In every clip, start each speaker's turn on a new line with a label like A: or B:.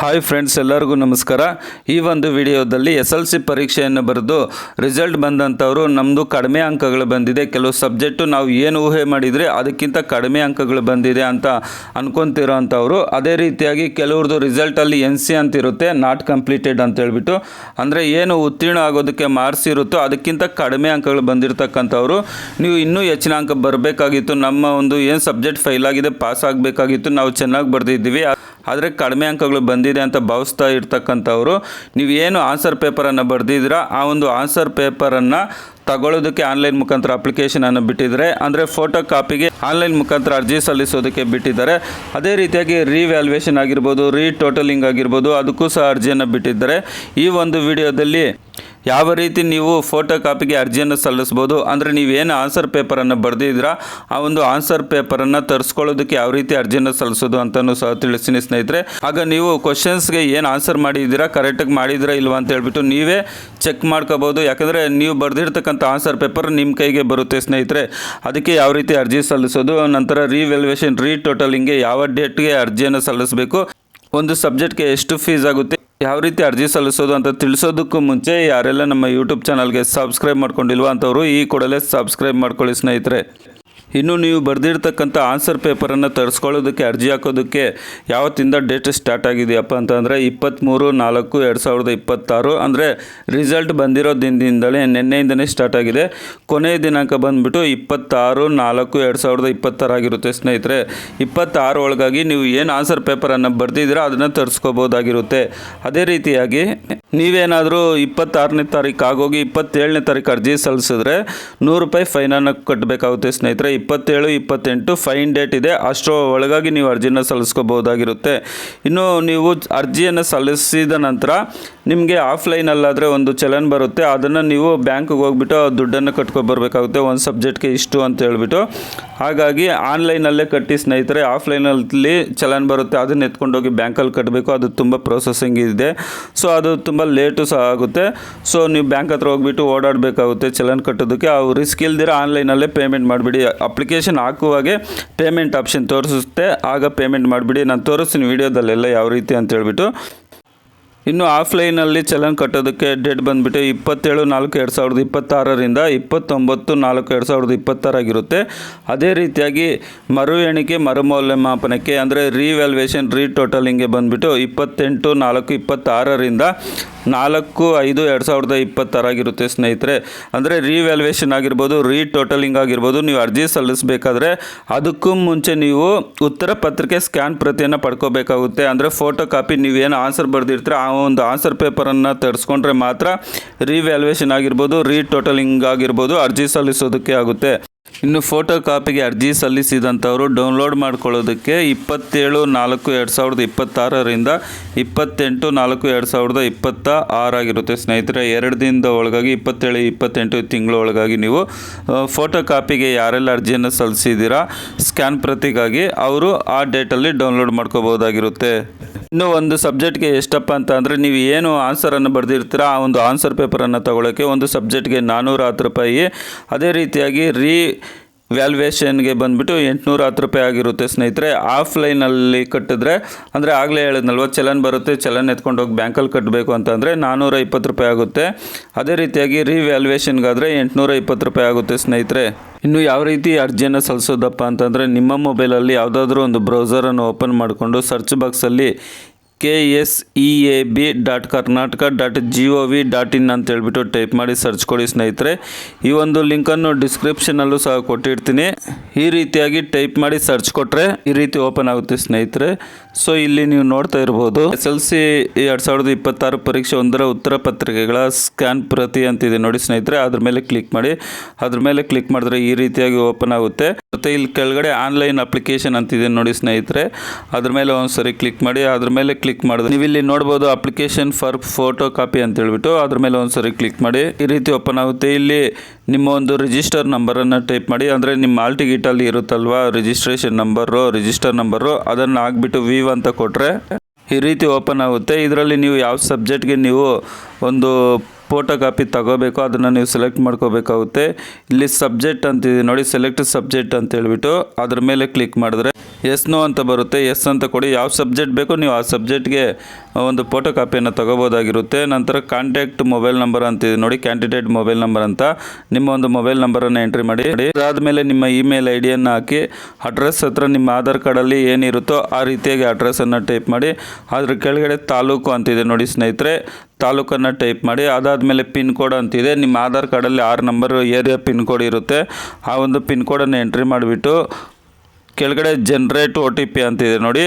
A: Hi friends, ಎಲ್ಲರಿಗೂ ನಮಸ್ಕಾರ. ಈ ಒಂದು ವಿಡಿಯೋದಲ್ಲಿ SLC ಪರೀಕ್ಷೆಯನ್ನು ಬರೆದು ರಿಸಲ್ಟ್ ಬಂದಂಥವರು ನಮ್ಮದು ಕಡಿಮೆ ಅಂಕಗಳು ಬಂದಿದೆ, ಕೆಲವು ಸಬ್ಜೆಕ್ಟು ನಾವು ಏನು ಊಹೆ ಮಾಡಿದರೆ ಅದಕ್ಕಿಂತ ಕಡಿಮೆ ಅಂಕಗಳು ಬಂದಿದೆ ಅಂತ ಅನ್ಕೊತಿರೋ ಅಂಥವ್ರು, ಅದೇ ರೀತಿಯಾಗಿ ಕೆಲವ್ರದ್ದು ರಿಸಲ್ಟಲ್ಲಿ NC ಅಂತಿರುತ್ತೆ, ನಾಟ್ ಕಂಪ್ಲೀಟೆಡ್ ಅಂತ ಹೇಳ್ಬಿಟ್ಟು, ಅಂದರೆ ಏನು ಉತ್ತೀರ್ಣ ಆಗೋದಕ್ಕೆ ಮಾರ್ಕ್ಸ್ ಇರುತ್ತೋ ಅದಕ್ಕಿಂತ ಕಡಿಮೆ ಅಂಕಗಳು ಬಂದಿರತಕ್ಕಂಥವ್ರು ನೀವು ಇನ್ನೂ ಹೆಚ್ಚಿನ ಅಂಕ ಬರಬೇಕಾಗಿತ್ತು. ನಮ್ಮ ಒಂದು ಏನು ಸಬ್ಜೆಕ್ಟ್ ಫೈಲ್ ಆಗಿದೆ, ಪಾಸ್ ಆಗಬೇಕಾಗಿತ್ತು, ನಾವು ಚೆನ್ನಾಗಿ ಬರೆದಿದ್ದೀವಿ ಆದರೆ ಕಡಿಮೆ ಅಂಕಗಳು ಬಂದಿದೆ ಅಂತ ಭಾವಿಸ್ತಾ ಇರ್ತಕ್ಕಂಥವ್ರು, ನೀವು ಏನು ಆನ್ಸರ್ ಪೇಪರನ್ನು ಬರೆದಿದ್ದೀರಾ ಆ ಒಂದು ಆನ್ಸರ್ ಪೇಪರನ್ನು ತಗೊಳ್ಳೋದಕ್ಕೆ ಆನ್ಲೈನ್ ಮುಖಾಂತರ ಅಪ್ಲಿಕೇಶನನ್ನು ಬಿಟ್ಟಿದ್ದಾರೆ, ಅಂದರೆ ಫೋಟೋ ಕಾಪಿಗೆ ಆನ್ಲೈನ್ ಮುಖಾಂತರ ಅರ್ಜಿ ಸಲ್ಲಿಸೋದಕ್ಕೆ ಬಿಟ್ಟಿದ್ದಾರೆ. ಅದೇ ರೀತಿಯಾಗಿ ರೀವ್ಯಾಲ್ಯೂಯೇಷನ್ ಆಗಿರ್ಬೋದು, ರೀಟೋಟಲಿಂಗ್ ಆಗಿರ್ಬೋದು, ಅದಕ್ಕೂ ಸಹ ಅರ್ಜಿಯನ್ನು ಬಿಟ್ಟಿದ್ದಾರೆ. ಈ ಒಂದು ವಿಡಿಯೋದಲ್ಲಿ ಯಾವ ರೀತಿ ನೀವು ಫೋಟೋ ಕಾಪಿಗೆ ಅರ್ಜಿಯನ್ನು ಸಲ್ಲಿಸ್ಬೋದು, ಅಂದರೆ ನೀವೇನು ಆನ್ಸರ್ ಪೇಪರನ್ನು ಬರೆದಿದ್ದೀರಾ ಆ ಒಂದು ಆನ್ಸರ್ ಪೇಪರನ್ನು ತರಿಸ್ಕೊಳ್ಳೋದಕ್ಕೆ ಯಾವ ರೀತಿ ಅರ್ಜಿಯನ್ನು ಸಲ್ಲಿಸೋದು ಅಂತಲೂ ಸಹ ತಿಳಿಸ್ತೀನಿ ಸ್ನೇಹಿತರೆ. ಆಗ ನೀವು ಕ್ವಶನ್ಸ್ಗೆ ಏನು ಆನ್ಸರ್ ಮಾಡಿದ್ದೀರಾ, ಕರೆಕ್ಟಾಗಿ ಮಾಡಿದ್ದೀರಾ ಇಲ್ವಾ ಅಂತ ಹೇಳ್ಬಿಟ್ಟು ನೀವೇ ಚೆಕ್ ಮಾಡ್ಕೋಬೋದು. ಯಾಕಂದರೆ ನೀವು ಬರೆದಿರ್ತಕ್ಕಂಥ ಆನ್ಸರ್ ಪೇಪರ್ ನಿಮ್ಮ ಕೈಗೆ ಬರುತ್ತೆ ಸ್ನೇಹಿತರೆ. ಅದಕ್ಕೆ ಯಾವ ರೀತಿ ಅರ್ಜಿ ಸಲ್ಲಿಸೋದು, ನಂತರ ರೀವ್ಯಾಲ್ಯೂಯೇಷನ್, ರೀಟೋಟಲಿಂಗ್ಗೆ ಯಾವ ಡೇಟ್ಗೆ ಅರ್ಜಿಯನ್ನು ಸಲ್ಲಿಸಬೇಕು, ಒಂದು ಸಬ್ಜೆಕ್ಟ್ಗೆ ಎಷ್ಟು ಫೀಸ್ ಆಗುತ್ತೆ, ಯಾವ ರೀತಿ ಅರ್ಜಿ ಸಲ್ಲಿಸೋದು ಅಂತ ತಿಳಿಸೋದಕ್ಕೂ ಮುಂಚೆ ಯಾರೆಲ್ಲ ನಮ್ಮ ಯೂಟ್ಯೂಬ್ ಚಾನಲ್ಗೆ ಸಬ್ಸ್ಕ್ರೈಬ್ ಮಾಡ್ಕೊಂಡಿಲ್ವ ಅಂಥವ್ರು ಈ ಕೂಡಲೇ ಸಬ್ಸ್ಕ್ರೈಬ್ ಮಾಡ್ಕೊಳ್ಳಿ ಸ್ನೇಹಿತರೆ. ಇನ್ನು ನೀವು ಬರೆದಿರ್ತಕ್ಕಂಥ ಆನ್ಸರ್ ಪೇಪರನ್ನು ತರಿಸ್ಕೊಳ್ಳೋದಕ್ಕೆ ಅರ್ಜಿ ಹಾಕೋದಕ್ಕೆ ಯಾವತ್ತಿಂದ ಡೇಟ್ ಸ್ಟಾರ್ಟ್ ಆಗಿದೆಯಪ್ಪ ಅಂತಂದರೆ 23/4/2026, ಅಂದರೆ ರಿಸಲ್ಟ್ ಬಂದಿರೋ ದಿನದಿಂದಲೇ ನಿನ್ನೆಯಿಂದನೇ ಸ್ಟಾರ್ಟ್ ಆಗಿದೆ. ಕೊನೆಯ ದಿನಾಂಕ ಬಂದುಬಿಟ್ಟು 26/4/2026 ಆಗಿರುತ್ತೆ ಸ್ನೇಹಿತರೆ. 26 ಒಳಗಾಗಿ ನೀವು ಏನು ಆನ್ಸರ್ ಪೇಪರನ್ನು ಬರೆದಿದ್ದೀರಾ ಅದನ್ನು ತರಿಸ್ಕೋಬೋದಾಗಿರುತ್ತೆ. ಅದೇ ರೀತಿಯಾಗಿ ನೀವೇನಾದರೂ 26ನೇ ತಾರೀಕು ಆಗೋಗಿ 27ನೇ ತಾರೀಕು ಅರ್ಜಿ ಸಲ್ಲಿಸಿದ್ರೆ ₹100 ಫೈನನ್ನು ಕಟ್ಟಬೇಕಾಗುತ್ತೆ ಸ್ನೇಹಿತರೆ. 27, 28 ಫೈನ್ ಡೇಟ್ ಇದೆ, ಅಷ್ಟರ ಒಳಗಾಗಿ ನೀವು ಅರ್ಜಿನ ಸಲ್ಲಿಸ್ಕೋಬೋದಾಗಿರುತ್ತೆ. ಇನ್ನು ನೀವು ಅರ್ಜಿಯನ್ನು ಸಲ್ಲಿಸಿದ ನಂತರ ನಿಮಗೆ ಆಫ್ಲೈನಲ್ಲಾದರೆ ಒಂದು ಚಲನ್ ಬರುತ್ತೆ, ಅದನ್ನು ನೀವು ಬ್ಯಾಂಕಿಗೆ ಹೋಗ್ಬಿಟ್ಟು ದುಡ್ಡನ್ನು ಕಟ್ಕೊಬರ್ಬೇಕಾಗುತ್ತೆ, ಒಂದು ಸಬ್ಜೆಕ್ಟ್ಗೆ ಇಷ್ಟು ಅಂತ ಹೇಳ್ಬಿಟ್ಟು. ಹಾಗಾಗಿ ಆನ್ಲೈನಲ್ಲೇ ಕಟ್ಟಿ ಸ್ನೇಹಿತರೆ. ಆಫ್ಲೈನಲ್ಲಿ ಚಲನ್ ಬರುತ್ತೆ, ಅದನ್ನು ಎತ್ಕೊಂಡೋಗಿ ಬ್ಯಾಂಕಲ್ಲಿ ಕಟ್ಟಬೇಕು, ಅದು ತುಂಬ ಪ್ರೊಸೆಸಿಂಗ್ ಇದೆ, ಸೊ ಅದು ತುಂಬ ಲೇಟು ಸಹ ಆಗುತ್ತೆ. ಸೊ ನೀವು ಬ್ಯಾಂಕ್ ಹತ್ರ ಹೋಗ್ಬಿಟ್ಟು ಓಡಾಡಬೇಕಾಗುತ್ತೆ ಚಲನ್ ಕಟ್ಟೋದಕ್ಕೆ. ಅವು ರಿಸ್ಕ್ ಇಲ್ದಿರ ಆನ್ಲೈನಲ್ಲೇ ಪೇಮೆಂಟ್ ಮಾಡಿಬಿಡಿ. ಅಪ್ಲಿಕೇಶನ್ ಹಾಕುವಾಗೆ ಪೇಮೆಂಟ್ ಆಪ್ಷನ್ ತೋರಿಸುತ್ತೆ, ಆಗ ಪೇಮೆಂಟ್ ಮಾಡಿಬಿಡಿ. ನಾನು ತೋರಿಸ್ತೀನಿ ವಿಡಿಯೋದಲ್ಲೆಲ್ಲ ಯಾವ ರೀತಿ ಅಂತ ಹೇಳ್ಬಿಟ್ಟು. ಇನ್ನು ಆಫ್ಲೈನಲ್ಲಿ ಚಲನ್ ಕಟ್ಟೋದಕ್ಕೆ ಡೇಟ್ ಬಂದುಬಿಟ್ಟು 27/4/2026ರಿಂದ 29/4/2026 ಆಗಿರುತ್ತೆ. ಅದೇ ರೀತಿಯಾಗಿ ಮರು ಎಣಿಕೆ ಮರುಮೌಲ್ಯಮಾಪನಕ್ಕೆ, ಅಂದರೆ ರೀವ್ಯಾಲ್ಯೂಯೇಷನ್, ರೀಟೋಟಲಿಂಗ್ಗೆ ಬಂದುಬಿಟ್ಟು 28/4/2026ರಿಂದ 4/5/2026 ಆಗಿರುತ್ತೆ ಸ್ನೇಹಿತರೆ. ಅಂದರೆ ರೀವ್ಯಾಲ್ಯೂಯೇಷನ್ ಆಗಿರ್ಬೋದು, ರೀಟೋಟಲಿಂಗ್ ಆಗಿರ್ಬೋದು, ನೀವು ಅರ್ಜಿ ಸಲ್ಲಿಸಬೇಕಾದ್ರೆ ಅದಕ್ಕೂ ಮುಂಚೆ ನೀವು ಉತ್ತರ ಪತ್ರಿಕೆ ಸ್ಕ್ಯಾನ್ ಪ್ರತಿಯನ್ನು ಪಡ್ಕೋಬೇಕಾಗುತ್ತೆ. ಅಂದರೆ ಫೋಟೋ ಕಾಪಿ ನೀವೇನು ಆನ್ಸರ್ ಬರೆದಿರ್ತೀರ ಆ ಒಂದು ಆನ್ಸರ್ ಪೇಪರನ್ನು ತರಿಸ್ಕೊಂಡ್ರೆ ಮಾತ್ರ ರೀವ್ಯಾಲ್ಯೂಯೇಷನ್ ಆಗಿರ್ಬೋದು, ರೀಟೋಟಲಿಂಗ್ ಆಗಿರ್ಬೋದು ಅರ್ಜಿ ಸಲ್ಲಿಸೋದಕ್ಕೆ ಆಗುತ್ತೆ. ಇನ್ನು ಫೋಟೋ ಕಾಪಿಗೆ ಅರ್ಜಿ ಸಲ್ಲಿಸಿದಂಥವರು ಡೌನ್ಲೋಡ್ ಮಾಡ್ಕೊಳ್ಳೋದಕ್ಕೆ 27/4/2026ರಿಂದ 28/4/2026 ಆಗಿರುತ್ತೆ ಸ್ನೇಹಿತರೆ. 2 ದಿನದ ಒಳಗಾಗಿ 27-28 ತಿಂಗಳ ಒಳಗಾಗಿ ನೀವು ಫೋಟೋ ಕಾಪಿಗೆ ಯಾರೆಲ್ಲ ಅರ್ಜಿಯನ್ನು ಸಲ್ಲಿಸಿದ್ದೀರಾ ಸ್ಕ್ಯಾನ್ ಪ್ರತಿಗಾಗಿ ಅವರು ಆ ಡೇಟಲ್ಲಿ ಡೌನ್ಲೋಡ್ ಮಾಡ್ಕೋಬೋದಾಗಿರುತ್ತೆ. ಇನ್ನು ಒಂದು ಸಬ್ಜೆಕ್ಟ್ಗೆ ಎಷ್ಟಪ್ಪ ಅಂತ ಅಂದರೆ ನೀವು ಏನು ಆನ್ಸರನ್ನು ಬರೆದಿರ್ತೀರ ಆ ಒಂದು ಆನ್ಸರ್ ಪೇಪರನ್ನು ತಗೊಳ್ಳೋಕ್ಕೆ ಒಂದು ಸಬ್ಜೆಕ್ಟ್ಗೆ ₹410. ಅದೇ ರೀತಿಯಾಗಿ ವ್ಯಾಲ್ಯೂಯೇಷನ್ಗೆ ಬಂದುಬಿಟ್ಟು ₹810 ಆಗಿರುತ್ತೆ ಸ್ನೇಹಿತರೆ. ಆಫ್ಲೈನಲ್ಲಿ ಕಟ್ಟಿದ್ರೆ, ಅಂದರೆ ಆಗಲೇ ಹೇಳಿದ್ನಲ್ವ ಚಲನ್ ಬರುತ್ತೆ, ಚಲನ್ ಎತ್ಕೊಂಡು ಹೋಗಿ ಬ್ಯಾಂಕಲ್ಲಿ ಕಟ್ಟಬೇಕು ಅಂತಂದರೆ ₹420 ಆಗುತ್ತೆ. ಅದೇ ರೀತಿಯಾಗಿ ರೀವ್ಯಾಲ್ಯೂಯೇಷನ್ಗಾದರೆ ₹820 ಆಗುತ್ತೆ ಸ್ನೇಹಿತರೆ. ಇನ್ನು ಯಾವ ರೀತಿ ಅರ್ಜಿಯನ್ನು ಸಲ್ಲಿಸೋದಪ್ಪ ಅಂತಂದರೆ ನಿಮ್ಮ ಮೊಬೈಲಲ್ಲಿ ಯಾವುದಾದ್ರೂ ಒಂದು ಬ್ರೌಸರನ್ನು ಓಪನ್ ಮಾಡಿಕೊಂಡು ಸರ್ಚ್ ಬಾಕ್ಸಲ್ಲಿ KSEAB.karnataka.gov.in ಅಂತ ಹೇಳ್ಬಿಟ್ಟು ಟೈಪ್ ಮಾಡಿ ಸರ್ಚ್ ಕೊಡಿ ಸ್ನೇಹಿತರೆ. ಈ ಒಂದು ಲಿಂಕನ್ನು ಡಿಸ್ಕ್ರಿಪ್ಷನಲ್ಲೂ ಸಹ ಕೊಟ್ಟಿರ್ತೀನಿ. ಈ ರೀತಿಯಾಗಿ ಟೈಪ್ ಮಾಡಿ ಸರ್ಚ್ ಕೊಟ್ಟರೆ ಈ ರೀತಿ ಓಪನ್ ಆಗುತ್ತೆ ಸ್ನೇಹಿತರೆ. ಸೊ ಇಲ್ಲಿ ನೀವು ನೋಡ್ತಾ ಇರ್ಬೋದು SLC 2026 ಪರೀಕ್ಷೆ 1ರ ಉತ್ತರ ಪತ್ರಿಕೆಗಳ ಸ್ಕ್ಯಾನ್ ಪ್ರತಿ ಅಂತಿದೆ ನೋಡಿ ಸ್ನೇಹಿತರೆ. ಅದ್ರ ಮೇಲೆ ಕ್ಲಿಕ್ ಮಾಡಿ. ಅದ್ರ ಮೇಲೆ ಕ್ಲಿಕ್ ಮಾಡಿದ್ರೆ ಈ ರೀತಿಯಾಗಿ ಓಪನ್ ಆಗುತ್ತೆ. ಮತ್ತು ಇಲ್ಲಿ ಕೆಳಗಡೆ ಆನ್ಲೈನ್ ಅಪ್ಲಿಕೇಶನ್ ಅಂತಿದೆ ನೋಡಿ ಸ್ನೇಹಿತರೆ. ಅದ್ರ ಮೇಲೆ ಒಂದ್ಸರಿ ಕ್ಲಿಕ್ ಮಾಡಿ. ಅದ್ರ ಮೇಲೆ ಕ್ಲಿಕ್ ಮಾಡಿದ್ರೆ ನೀವು ಇಲ್ಲಿ ನೋಡ್ಬೋದು ಅಪ್ಲಿಕೇಶನ್ ಫಾರ್ ಫೋಟೋ ಕಾಪಿ ಅಂತ ಹೇಳ್ಬಿಟ್ಟು ಅದ್ರ ಮೇಲೆ ಒಂದ್ಸರಿ ಕ್ಲಿಕ್ ಮಾಡಿ. ಈ ರೀತಿ ಓಪನ್ ಆಗುತ್ತೆ. ಇಲ್ಲಿ ನಿಮ್ಮ ಒಂದು ರಿಜಿಸ್ಟರ್ ನಂಬರನ್ನು ಟೈಪ್ ಮಾಡಿ, ಅಂದರೆ ನಿಮ್ಮ ಹಾಲ್ ಟಿಕೆಟಲ್ಲಿ ಇರುತ್ತಲ್ವ ರಿಜಿಸ್ಟ್ರೇಷನ್ ನಂಬರು, ರಿಜಿಸ್ಟರ್ ನಂಬರು, ಅದನ್ನು ಹಾಕ್ಬಿಟ್ಟು ವಿವ್ ಅಂತ ಕೊಟ್ಟರೆ ಈ ರೀತಿ ಓಪನ್ ಆಗುತ್ತೆ. ಇದರಲ್ಲಿ ನೀವು ಯಾವ ಸಬ್ಜೆಕ್ಟ್ಗೆ ನೀವು ಒಂದು ಫೋಟೋ ಕಾಪಿ ತಗೋಬೇಕು ಅದನ್ನು ನೀವು ಸೆಲೆಕ್ಟ್ ಮಾಡ್ಕೋಬೇಕಾಗುತ್ತೆ. ಇಲ್ಲಿ ಸಬ್ಜೆಕ್ಟ್ ಅಂತಿದೆ ನೋಡಿ, ಸೆಲೆಕ್ಟ್ ಸಬ್ಜೆಕ್ಟ್ ಅಂತ ಹೇಳ್ಬಿಟ್ಟು ಅದ್ರ ಮೇಲೆ ಕ್ಲಿಕ್ ಮಾಡಿದ್ರೆ ಎಸ್ ನೋ ಅಂತ ಬರುತ್ತೆ. ಎಸ್ ಅಂತ ಕೊಡಿ. ಯಾವ ಸಬ್ಜೆಕ್ಟ್ ಬೇಕೋ ನೀವು ಆ ಸಬ್ಜೆಕ್ಟ್ಗೆ ಒಂದು ಫೋಟೋ ಕಾಪಿಯನ್ನು ತಗೋಬೋದಾಗಿರುತ್ತೆ. ನಂತರ ಕಾಂಟ್ಯಾಕ್ಟ್ ಮೊಬೈಲ್ ನಂಬರ್ ಅಂತಿದೆ ನೋಡಿ, ಕ್ಯಾಂಡಿಡೇಟ್ ಮೊಬೈಲ್ ನಂಬರ್ ಅಂತ ನಿಮ್ಮ ಒಂದು ಮೊಬೈಲ್ ನಂಬರನ್ನು ಎಂಟ್ರಿ ಮಾಡಿ. ಅದಾದಮೇಲೆ ನಿಮ್ಮ ಇಮೇಲ್ ಐ ಡಿಯನ್ನು ಹಾಕಿ ಅಡ್ರೆಸ್ ಹತ್ರ ನಿಮ್ಮ ಆಧಾರ್ ಕಾರ್ಡಲ್ಲಿ ಏನಿರುತ್ತೋ ಆ ರೀತಿಯಾಗಿ ಅಡ್ರೆಸ್ಸನ್ನು ಟೈಪ್ ಮಾಡಿ. ಅದ್ರ ಕೆಳಗಡೆ ತಾಲೂಕು ಅಂತಿದೆ ನೋಡಿ ಸ್ನೇಹಿತರೆ, ತಾಲೂಕನ್ನು ಟೈಪ್ ಮಾಡಿ. ಅದಾದಮೇಲೆ ಪಿನ್ ಕೋಡ್ ಅಂತಿದೆ, ನಿಮ್ಮ ಆಧಾರ್ ಕಾರ್ಡಲ್ಲಿ 6 ನಂಬರ್ ಏರಿಯಾ ಪಿನ್ ಕೋಡ್ ಇರುತ್ತೆ, ಆ ಒಂದು ಪಿನ್ ಕೋಡನ್ನು ಎಂಟ್ರಿ ಮಾಡಿಬಿಟ್ಟು ಕೆಳಗಡೆ ಜನ್ರೇಟ್ ಒ ಟಿ ಪಿ ಅಂತಿದೆ ನೋಡಿ.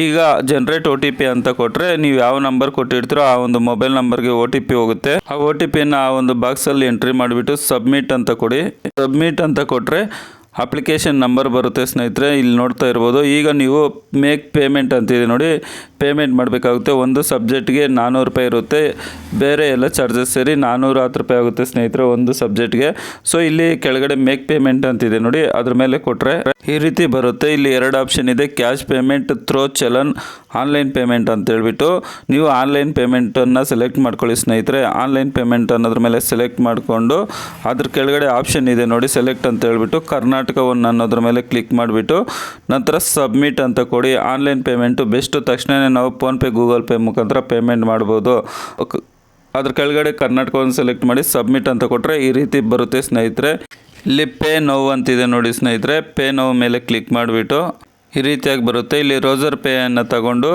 A: ಈಗ ಜನ್ರೇಟ್ ಒ ಟಿ ಪಿ ಅಂತ ಕೊಟ್ಟರೆ ನೀವು ಯಾವ ನಂಬರ್ ಕೊಟ್ಟಿರ್ತೀರೋ ಆ ಒಂದು ಮೊಬೈಲ್ ನಂಬರ್ಗೆ ಒ ಟಿ ಪಿ ಹೋಗುತ್ತೆ. ಆ ಒ ಟಿ ಪಿಯನ್ನು ಆ ಒಂದು ಬಾಕ್ಸಲ್ಲಿ ಎಂಟ್ರಿ ಮಾಡಿಬಿಟ್ಟು ಸಬ್ಮಿಟ್ ಅಂತ ಕೊಡಿ. ಸಬ್ಮಿಟ್ ಅಂತ ಕೊಟ್ಟರೆ ಅಪ್ಲಿಕೇಶನ್ ನಂಬರ್ ಬರುತ್ತೆ ಸ್ನೇಹಿತರೆ, ಇಲ್ಲಿ ನೋಡ್ತಾ ಇರ್ಬೋದು. ಈಗ ನೀವು ಮೇಕ್ ಪೇಮೆಂಟ್ ಅಂತಿದೆ ನೋಡಿ, ಪೇಮೆಂಟ್ ಮಾಡಬೇಕಾಗುತ್ತೆ. ಒಂದು ಸಬ್ಜೆಕ್ಟ್ಗೆ 400 ರೂಪಾಯಿ ಇರುತ್ತೆ, ಬೇರೆ ಎಲ್ಲ ಚಾರ್ಜಸ್ ಸೇರಿ 410 ರೂಪಾಯಿ ಆಗುತ್ತೆ ಸ್ನೇಹಿತರೆ ಒಂದು ಸಬ್ಜೆಕ್ಟ್ಗೆ. ಸೊ ಇಲ್ಲಿ ಕೆಳಗಡೆ ಮೇಕ್ ಪೇಮೆಂಟ್ ಅಂತಿದೆ ನೋಡಿ, ಅದ್ರ ಮೇಲೆ ಕೊಟ್ಟರೆ ಈ ರೀತಿ ಬರುತ್ತೆ. ಇಲ್ಲಿ 2 ಆಪ್ಷನ್ ಇದೆ, cash payment, through challan, online payment ಅಂತ ಹೇಳ್ಬಿಟ್ಟು. ನೀವು ಆನ್ಲೈನ್ ಪೇಮೆಂಟನ್ನು ಸೆಲೆಕ್ಟ್ ಮಾಡ್ಕೊಳ್ಳಿ ಸ್ನೇಹಿತರೆ. ಆನ್ಲೈನ್ ಪೇಮೆಂಟ್ ಅನ್ನೋದ್ರ ಮೇಲೆ ಸೆಲೆಕ್ಟ್ ಮಾಡಿಕೊಂಡು ಅದ್ರ ಕೆಳಗಡೆ ಆಪ್ಷನ್ ಇದೆ ನೋಡಿ, ಸೆಲೆಕ್ಟ್ ಅಂತ ಹೇಳ್ಬಿಟ್ಟು ಕರ್ನಾಟಕ ಅನ್ನೋದ್ರ ಮೇಲೆ ಕ್ಲಿಕ್ ಮಾಡಿಬಿಟ್ಟು ನಂತರ ಸಬ್ಮಿಟ್ ಅಂತ ಕೊಡಿ. ಆನ್ಲೈನ್ ಪೇಮೆಂಟು ಬೆಸ್ಟು, ತಕ್ಷಣ ನಾವು ಫೋನ್ಪೇ ಗೂಗಲ್ ಪೇ ಮುಖಾಂತರ ಪೇಮೆಂಟ್ ಮಾಡ್ಬೋದು. ಅದ್ರ ಕೆಳಗಡೆ ಕರ್ನಾಟಕವನ್ನು ಸೆಲೆಕ್ಟ್ ಮಾಡಿ ಸಬ್ಮಿಟ್ ಅಂತ ಕೊಟ್ಟರೆ ಈ ರೀತಿ ಬರುತ್ತೆ ಸ್ನೇಹಿತರೆ. ಇಲ್ಲಿ ಪೇ ನೋವು ಅಂತಿದೆ ನೋಡಿ ಸ್ನೇಹಿತರೆ, ಪೇ ನೋವು ಮೇಲೆ ಕ್ಲಿಕ್ ಮಾಡಿಬಿಟ್ಟು ಈ ರೀತಿಯಾಗಿ ಬರುತ್ತೆ. ಇಲ್ಲಿ ರೋಸರ್ ಪೇಯನ್ನು ತಗೊಂಡು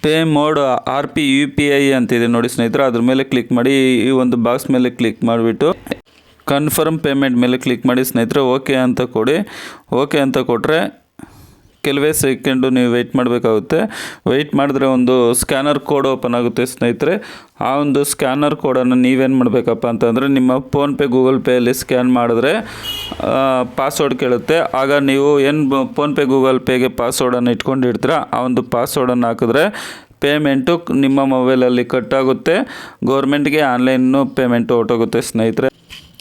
A: ಪೇ ಮೋಡ್ RP UPI ಅಂತಿದೆ ನೋಡಿ ಸ್ನೇಹಿತರೆ, ಅದ್ರ ಮೇಲೆ ಕ್ಲಿಕ್ ಮಾಡಿ. ಈ ಒಂದು ಬಾಕ್ಸ್ ಮೇಲೆ ಕ್ಲಿಕ್ ಮಾಡಿಬಿಟ್ಟು ಕನ್ಫರ್ಮ್ ಪೇಮೆಂಟ್ ಮೇಲೆ ಕ್ಲಿಕ್ ಮಾಡಿ ಸ್ನೇಹಿತರೆ. ಓಕೆ ಅಂತ ಕೊಡಿ. ಓಕೆ ಅಂತ ಕೊಟ್ಟರೆ ಕೆಲವೇ ಸೆಕೆಂಡು ನೀವು ವೆಯ್ಟ್ ಮಾಡಬೇಕಾಗುತ್ತೆ. ವೆಯ್ಟ್ ಮಾಡಿದ್ರೆ ಒಂದು ಸ್ಕ್ಯಾನರ್ ಕೋಡ್ ಓಪನ್ ಆಗುತ್ತೆ ಸ್ನೇಹಿತರೆ. ಆ ಒಂದು ಸ್ಕ್ಯಾನರ್ ಕೋಡನ್ನು ನೀವೇನು ಮಾಡಬೇಕಪ್ಪ ಅಂತಂದರೆ ನಿಮ್ಮ ಫೋನ್ಪೇ ಗೂಗಲ್ ಪೇಯಲ್ಲಿ ಸ್ಕ್ಯಾನ್ ಮಾಡಿದ್ರೆ ಪಾಸ್ವರ್ಡ್ ಕೇಳುತ್ತೆ. ಆಗ ನೀವು ಏನು ಫೋನ್ಪೇ ಗೂಗಲ್ ಪೇಗೆ ಪಾಸ್ವರ್ಡನ್ನು ಇಟ್ಕೊಂಡಿರ್ತೀರ ಆ ಒಂದು ಪಾಸ್ವರ್ಡನ್ನು ಹಾಕಿದ್ರೆ ಪೇಮೆಂಟು ನಿಮ್ಮ ಮೊಬೈಲಲ್ಲಿ ಕಟ್ಟಾಗುತ್ತೆ. ಗೌರ್ಮೆಂಟ್ಗೆ ಆನ್ಲೈನು ಪೇಮೆಂಟು ಹೊರಟೋಗುತ್ತೆ ಸ್ನೇಹಿತರೆ.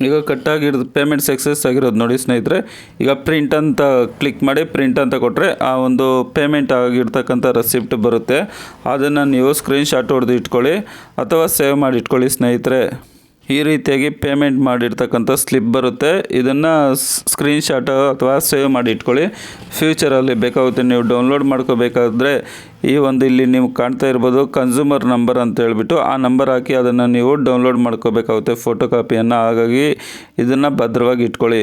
A: ಈಗ ಕಟ್ಟಾಗಿರೋದು ಪೇಮೆಂಟ್ ಸಕ್ಸಸ್ ಆಗಿರೋದು ನೋಡಿ ಸ್ನೇಹಿತರೆ. ಈಗ ಪ್ರಿಂಟ್ ಅಂತ ಕ್ಲಿಕ್ ಮಾಡಿ ಪ್ರಿಂಟ್ ಅಂತ ಕೊಟ್ಟರೆ ಆ ಒಂದು ಪೇಮೆಂಟ್ ಆಗಿರ್ತಕ್ಕಂಥ ರೆಸಿಪ್ಟ್ ಬರುತ್ತೆ. ಅದನ್ನು ನೀವು ಸ್ಕ್ರೀನ್ಶಾಟ್ ಹೊಡೆದು ಇಟ್ಕೊಳ್ಳಿ ಅಥವಾ ಸೇವ್ ಮಾಡಿ ಇಟ್ಕೊಳ್ಳಿ ಸ್ನೇಹಿತರೆ. ಈ ರೀತಿಯಾಗಿ ಪೇಮೆಂಟ್ ಮಾಡಿರ್ತಕ್ಕಂಥ ಸ್ಲಿಪ್ ಬರುತ್ತೆ. ಇದನ್ನು ಸ್ಕ್ರೀನ್ಶಾಟ್ ಅಥವಾ ಸೇವ್ ಮಾಡಿ ಇಟ್ಕೊಳ್ಳಿ. ಫ್ಯೂಚರಲ್ಲಿ ಬೇಕಾಗುತ್ತೆ. ನೀವು ಡೌನ್ಲೋಡ್ ಮಾಡ್ಕೋಬೇಕಾದ್ರೆ ಈ ಒಂದು ಇಲ್ಲಿ ನೀವು ಕಾಣ್ತಾ ಇರ್ಬೋದು ಕನ್ಸ್ಯೂಮರ್ ನಂಬರ್ ಅಂತ ಹೇಳ್ಬಿಟ್ಟು ಆ ನಂಬರ್ ಹಾಕಿ ಅದನ್ನು ನೀವು ಡೌನ್ಲೋಡ್ ಮಾಡ್ಕೋಬೇಕಾಗುತ್ತೆ ಫೋಟೋ ಕಾಪಿಯನ್ನು. ಹಾಗಾಗಿ ಇದನ್ನು ಭದ್ರವಾಗಿ ಇಟ್ಕೊಳ್ಳಿ.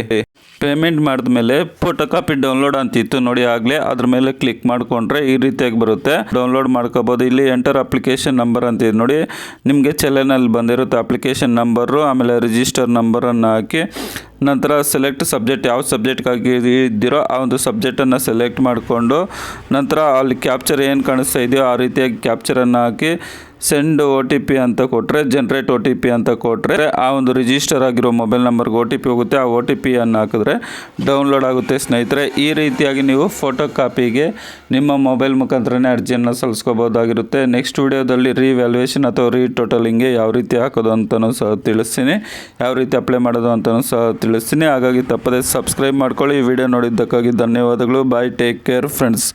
A: ಪೇಮೆಂಟ್ ಮಾಡಿದ್ಮೇಲೆ ಫೋಟೋ ಕಾಪಿ ಡೌನ್ಲೋಡ್ ಅಂತಿತ್ತು ನೋಡಿ ಆಗಲೇ, ಅದ್ರ ಮೇಲೆ ಕ್ಲಿಕ್ ಮಾಡಿಕೊಂಡ್ರೆ ಈ ರೀತಿಯಾಗಿ ಬರುತ್ತೆ. ಡೌನ್ಲೋಡ್ ಮಾಡ್ಕೋಬೋದು. ಇಲ್ಲಿ ಎಂಟರ್ ಅಪ್ಲಿಕೇಶನ್ ನಂಬರ್ ಅಂತಿದೆ ನೋಡಿ, ನಿಮಗೆ ಚಲನಲ್ಲಿ ಬಂದಿರುತ್ತೆ ಅಪ್ಲಿಕೇಶನ್ ನಂಬರು, ಆಮೇಲೆ ರಿಜಿಸ್ಟರ್ ನಂಬರನ್ನು ಹಾಕಿ ನಂತರ ಸೆಲೆಕ್ಟ್ ಸಬ್ಜೆಕ್ಟ್, ಯಾವ ಸಬ್ಜೆಕ್ಟ್ಗಾಗಿ ಇದ್ದೀರೋ ಆ ಒಂದು ಸಬ್ಜೆಕ್ಟನ್ನು ಸೆಲೆಕ್ಟ್ ಮಾಡಿಕೊಂಡು ನಂತರ ಅಲ್ಲಿ ಕ್ಯಾಪ್ಚರ್ ಏನು ಕಾಣಿಸ್ತಾ ಇದೆಯೋ ಆ ರೀತಿಯಾಗಿ ಕ್ಯಾಪ್ಚರನ್ನು ಹಾಕಿ ಸೆಂಡ್ ಒ ಟಿ ಪಿ ಅಂತ ಕೊಟ್ಟರೆ, ಜನ್ರೇಟ್ ಒ ಟಿ ಪಿ ಅಂತ ಕೊಟ್ಟರೆ ಆ ಒಂದು ರಿಜಿಸ್ಟರ್ ಆಗಿರೋ ಮೊಬೈಲ್ ನಂಬರ್ಗೆ ಒ ಟಿ ಪಿ ಹೋಗುತ್ತೆ. ಆ ಒ ಟಿ ಪಿಯನ್ನು ಹಾಕಿದ್ರೆ ಡೌನ್ಲೋಡ್ ಆಗುತ್ತೆ ಸ್ನೇಹಿತರೆ. ಈ ರೀತಿಯಾಗಿ ನೀವು ಫೋಟೋ ಕಾಪಿಗೆ ನಿಮ್ಮ ಮೊಬೈಲ್ ಮುಖಾಂತರನೇ ಅರ್ಜಿಯನ್ನು ಸಲ್ಲಿಸ್ಕೋಬೋದಾಗಿರುತ್ತೆ. ನೆಕ್ಸ್ಟ್ ವಿಡಿಯೋದಲ್ಲಿ ರೀವ್ಯಾಲ್ಯೂಯೇಷನ್ ಅಥವಾ ರೀಟೋಟಲಿಂಗ್ಗೆ ಯಾವ ರೀತಿ ಹಾಕೋದು ಅಂತಲೂ ಸಹ ತಿಳಿಸ್ತೀನಿ, ಯಾವ ರೀತಿ ಅಪ್ಲೈ ಮಾಡೋದು ಅಂತಲೂ ಸಹ ತಿಳಿಸ್ತೀನಿ. ಹಾಗಾಗಿ ತಪ್ಪದೇ ಸಬ್ಸ್ಕ್ರೈಬ್ ಮಾಡ್ಕೊಳ್ಳಿ. ಈ ವಿಡಿಯೋ ನೋಡಿದ್ದಕ್ಕಾಗಿ ಧನ್ಯವಾದಗಳು. ಬಾಯ್, ಟೇಕ್ ಕೇರ್ ಫ್ರೆಂಡ್ಸ್.